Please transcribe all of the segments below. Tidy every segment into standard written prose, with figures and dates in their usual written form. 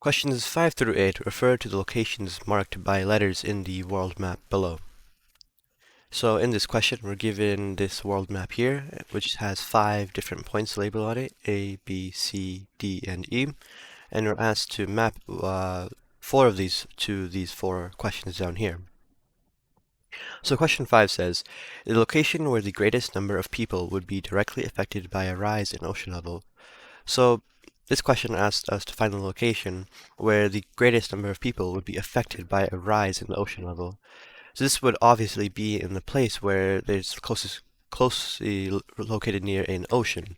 Questions 5 through 8 refer to the locations marked by letters in the world map below. So in this question, we're given this world map here, which has 5 different points labeled on it, A, B, C, D, and E, and we're asked to map 4 of these to these 4 questions down here. So question 5 says, the location where the greatest number of people would be directly affected by a rise in ocean level. So this question asked us to find the location where the greatest number of people would be affected by a rise in the ocean level. So this would obviously be in the place where there's closely located near an ocean.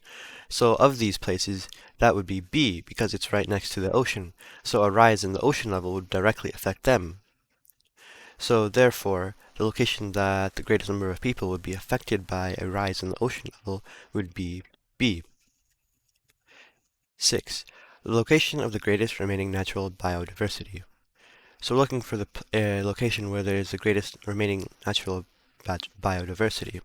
So of these places, that would be B because it's right next to the ocean. So a rise in the ocean level would directly affect them. So therefore, the location that the greatest number of people would be affected by a rise in the ocean level would be B. 6. The location of the greatest remaining natural biodiversity. So we're looking for the location where there is the greatest remaining natural biodiversity.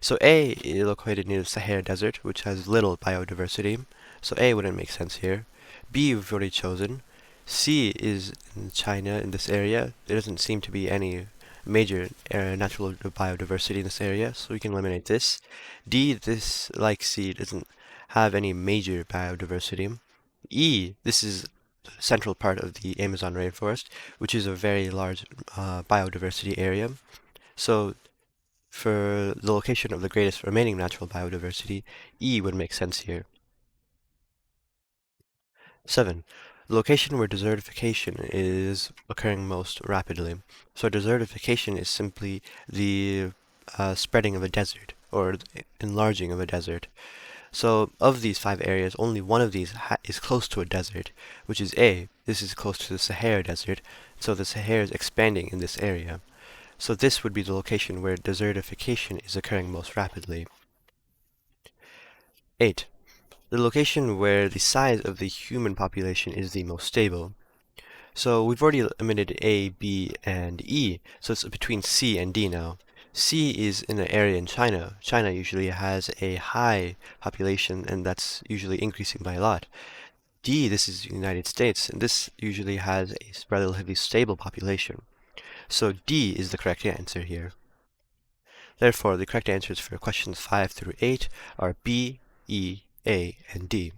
So A is located near the Sahara Desert, which has little biodiversity. So A wouldn't make sense here. B we've already chosen. C is in China, in this area. There doesn't seem to be any major natural biodiversity in this area, so we can eliminate this. D, this, like C, doesn't have any major biodiversity. E, this is the central part of the Amazon rainforest, which is a very large biodiversity area. So for the location of the greatest remaining natural biodiversity, E would make sense here. 7. The location where desertification is occurring most rapidly. So desertification is simply the spreading of a desert, or enlarging of a desert. So of these 5 areas, only one of these is close to a desert, which is A. This is close to the Sahara Desert, so the Sahara is expanding in this area. So this would be the location where desertification is occurring most rapidly. 8. The location where the size of the human population is the most stable. So we've already omitted A, B, and E, so it's between C and D now. C is in an area in China. China usually has a high population, and that's usually increasing by a lot. D, this is the United States, and this usually has a relatively stable population. So D is the correct answer here. Therefore, the correct answers for questions 5 through 8 are B, E, A, and D.